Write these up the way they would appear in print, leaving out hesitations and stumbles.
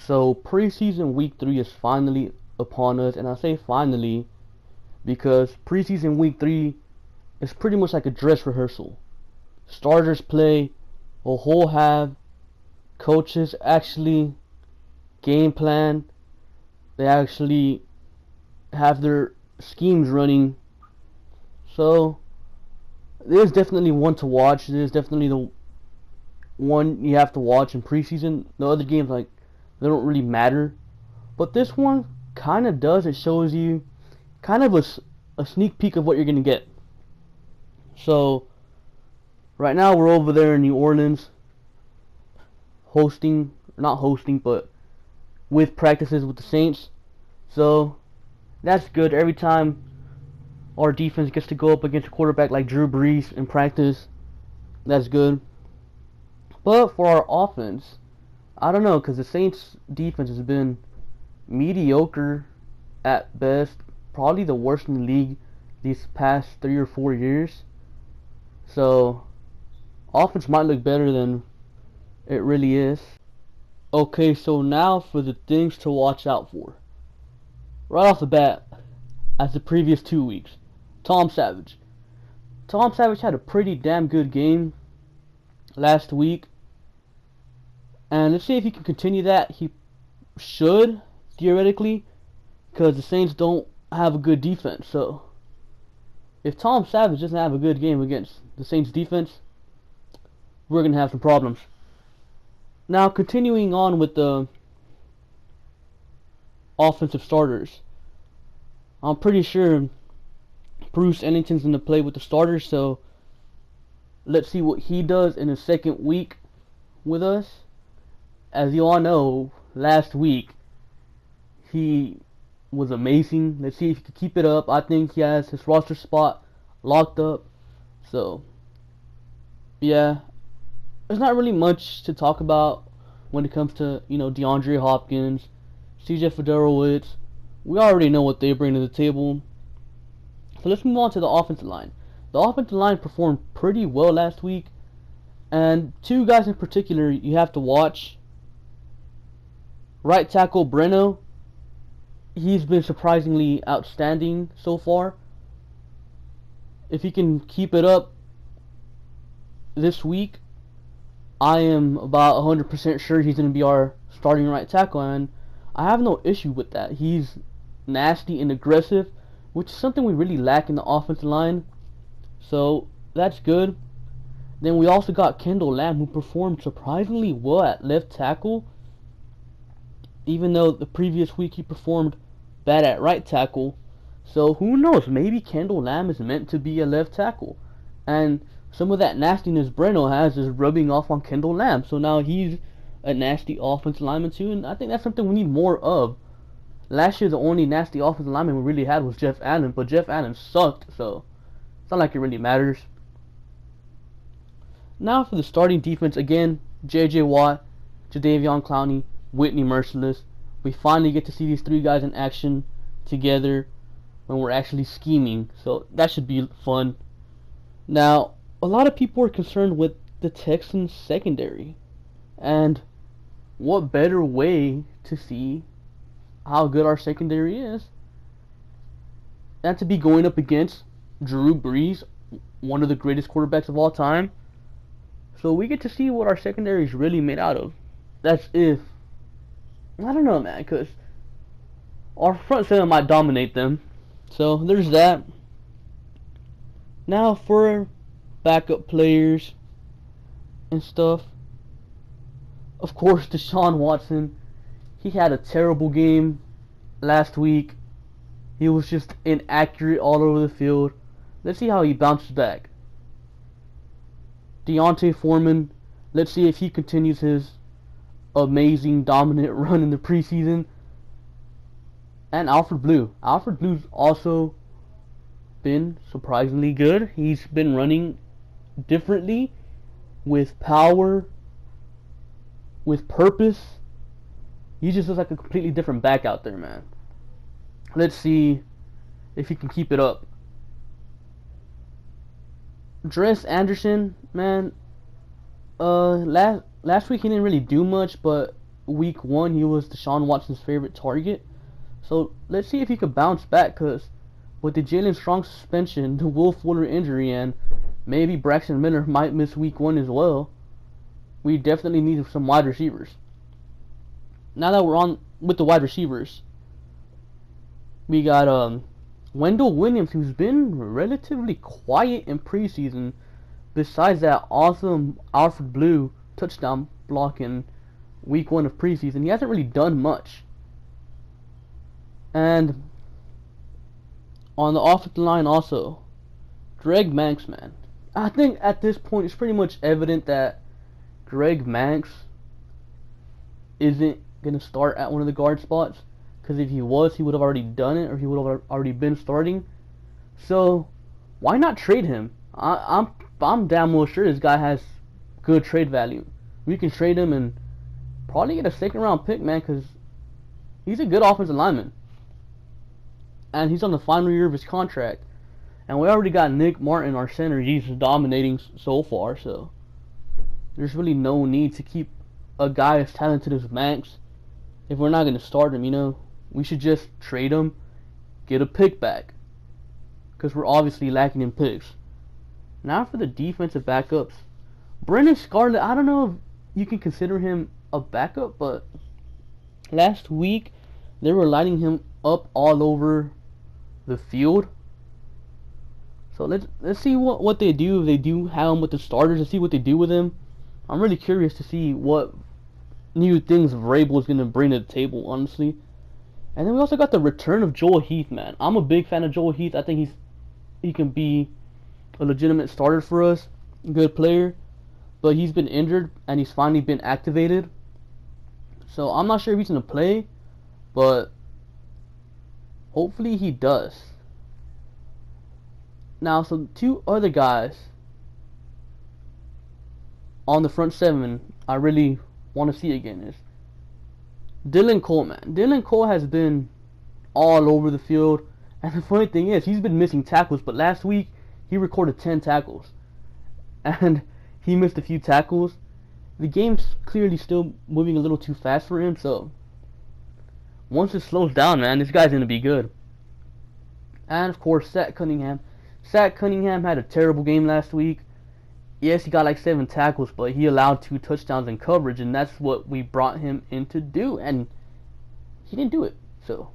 So preseason week 3 is finally upon us, and I say finally because preseason week 3 is pretty much like a dress rehearsal. Starters play a whole half, coaches actually game plan, they actually have their schemes running. So there's definitely one to watch. There's definitely the one you have to watch in preseason. The other games, like, they don't really matter, but this one kind of does. It shows you kind of a sneak peek of what you're gonna get. So right now we're over there in New Orleans not hosting, but with practices with the Saints. So that's good. Every time our defense gets to go up against a quarterback like Drew Brees in practice, that's good. But for our offense, I don't know, because the Saints defense has been mediocre at best, probably the worst in the league these past 3 or 4 years. So offense might look better than it really is. Okay, so now for the things to watch out for. Right off the bat, as the previous 2 weeks, Tom Savage. Tom Savage had a pretty damn good game last week. And let's see if he can continue that. He should, theoretically, because the Saints don't have a good defense. So if Tom Savage doesn't have a good game against the Saints defense, we're going to have some problems. Now, continuing on with the offensive starters, I'm pretty sure Bruce Ellington's going to play with the starters, so let's see what he does in his second week with us. As you all know, last week he was amazing. Let's see if he can keep it up. I think he has his roster spot locked up. So, yeah, there's not really much to talk about when it comes to, DeAndre Hopkins, CJ Fedorowicz. We already know what they bring to the table. So let's move on to the offensive line. The offensive line performed pretty well last week, and two guys in particular you have to watch. Right tackle Breno, he's been surprisingly outstanding so far. If he can keep it up this week, I am about 100% sure he's going to be our starting right tackle, and I have no issue with that. He's nasty and aggressive, which is something we really lack in the offensive line. So that's good. Then we also got Kendall Lamb, who performed surprisingly well at left tackle, even though the previous week he performed bad at right tackle. So who knows, maybe Kendall Lamb is meant to be a left tackle, and some of that nastiness Breno has is rubbing off on Kendall Lamb. So now he's a nasty offensive lineman too, and I think that's something we need more of. Last year the only nasty offensive lineman we really had was Jeff Allen, but Jeff Allen sucked, so it's not like it really matters. Now for the starting defense, again, J.J. Watt, Jadeveon Clowney, Whitney Merciless. We finally get to see these three guys in action together when we're actually scheming, so that should be fun. Now, a lot of people are concerned with the Texans secondary, and what better way to see how good our secondary is than to be going up against Drew Brees, one of the greatest quarterbacks of all time. So we get to see what our secondary is really made out of. That's if, I don't know, man, because our front seven might dominate them. So there's that. Now for backup players and stuff. Of course, Deshaun Watson. He had a terrible game last week. He was just inaccurate all over the field. Let's see how he bounces back. Deontay Foreman. Let's see if he continues his amazing, dominant run in the preseason. And Alfred Blue. Alfred Blue's also been surprisingly good. He's been running differently, with power, with purpose. He just looks like a completely different back out there, man. Let's see if he can keep it up. Dres Anderson, man, last week he didn't really do much, but week 1 he was Deshaun Watson's favorite target. So let's see if he could bounce back, because with the Jalen Strong suspension, the Will Fuller injury, and maybe Braxton Miller might miss week 1 as well, we definitely need some wide receivers. Now that we're on with the wide receivers, we got Wendell Williams, who's been relatively quiet in preseason, besides that awesome Alfred Blue touchdown block in week 1 of preseason. He hasn't really done much. And on the offensive line also, Greg Manx, man. I think at this point it's pretty much evident that Greg Manx isn't going to start at one of the guard spots, because if he was, he would have already done it, or he would have already been starting. So why not trade him? I'm damn well sure this guy has good trade value. We can trade him and probably get a 2nd round pick, man, because he's a good offensive lineman. And he's on the final year of his contract. And we already got Nick Martin, our center. He's dominating so far, so there's really no need to keep a guy as talented as Max if we're not going to start him, you know. We should just trade him, get a pick back, because we're obviously lacking in picks. Now for the defensive backups. Brendan Scarlett, I don't know if you can consider him a backup, but last week they were lighting him up all over the field. So let's see what they do if they do have him with the starters, and see what they do with him. I'm really curious to see what new things Vrabel is going to bring to the table, honestly. And then we also got the return of Joel Heath, man. I'm a big fan of Joel Heath. I think he can be a legitimate starter for us, a good player. But he's been injured, and he's finally been activated. So I'm not sure if he's going to play, but hopefully he does. Now, so 2 other guys on the front 7 I really want to see again is Dylan Cole, man. Dylan Cole has been all over the field, and the funny thing is, he's been missing tackles, but last week he recorded 10 tackles, and he missed a few tackles. The game's clearly still moving a little too fast for him, so once it slows down, man, this guy's going to be good. And of course, Zach Cunningham. Zach Cunningham had a terrible game last week. Yes, he got like 7 tackles, but he allowed 2 touchdowns in coverage, and that's what we brought him in to do, and he didn't do it. So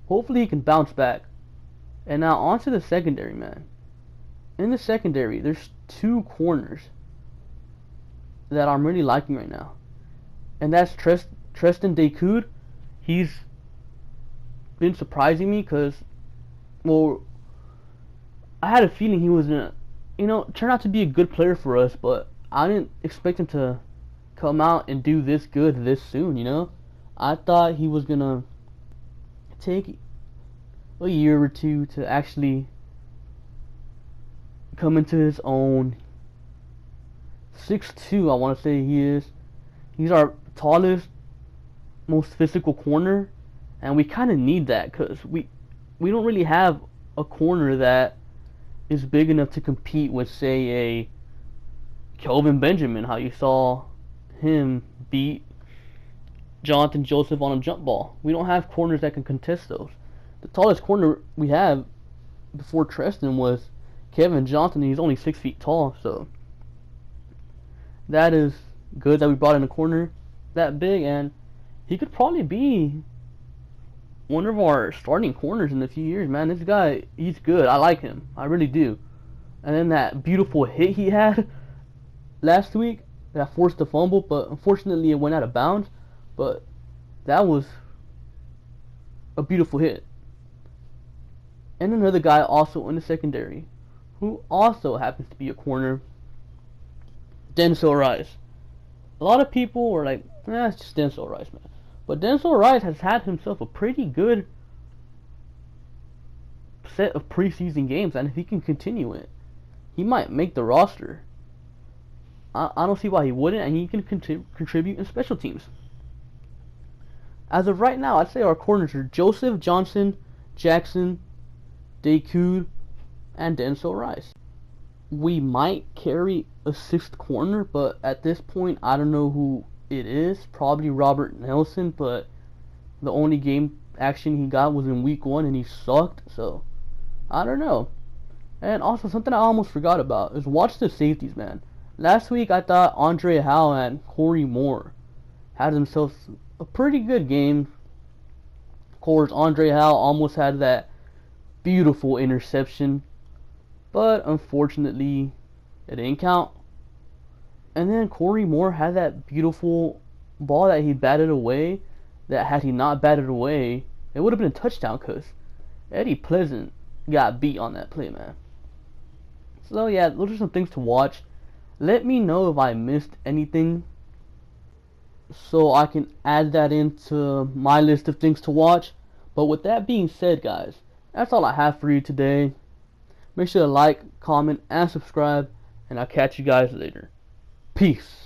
hopefully he can bounce back. And now on to the secondary, man. In the secondary, there's 2 corners that I'm really liking right now, and that's Treston Decoud. He's been surprising me because, well, I had a feeling he was gonna, turn out to be a good player for us, but I didn't expect him to come out and do this good this soon, I thought he was gonna take a year or 2 to actually come into his own. 6'2", I want to say he is. He's our tallest, most physical corner, and we kind of need that, because we don't really have a corner that is big enough to compete with, say, a Kelvin Benjamin, how you saw him beat Jonathan Joseph on a jump ball. We don't have corners that can contest those. The tallest corner we have before Treston was Kevin Johnson, and he's only 6 feet tall, so that is good that we brought in a corner that big, and he could probably be one of our starting corners in a few years, man. This guy, he's good. I like him. I really do. And then that beautiful hit he had last week that forced the fumble, but unfortunately it went out of bounds. But that was a beautiful hit. And another guy also in the secondary, who also happens to be a corner, Denzel Rice. A lot of people were like, it's just Denzel Rice, man. But Denzel Rice has had himself a pretty good set of preseason games, and if he can continue it, he might make the roster. I don't see why he wouldn't, and he can contribute in special teams. As of right now, I'd say our corners are Joseph, Johnson, Jackson, Decoud, and Denzel Rice. We might carry a 6th corner, but at this point, I don't know who it is probably Robert Nelson, but the only game action he got was in week 1 and he sucked, so I don't know. And also something I almost forgot about is watch the safeties, man. Last week I thought Andre Howe and Corey Moore had themselves a pretty good game. Of course, Andre Howe almost had that beautiful interception, but unfortunately it didn't count. And then Corey Moore had that beautiful ball that he batted away, that had he not batted away, it would have been a touchdown because Eddie Pleasant got beat on that play, man. So yeah, those are some things to watch. Let me know if I missed anything so I can add that into my list of things to watch. But with that being said, guys, that's all I have for you today. Make sure to like, comment, and subscribe, and I'll catch you guys later. Peace.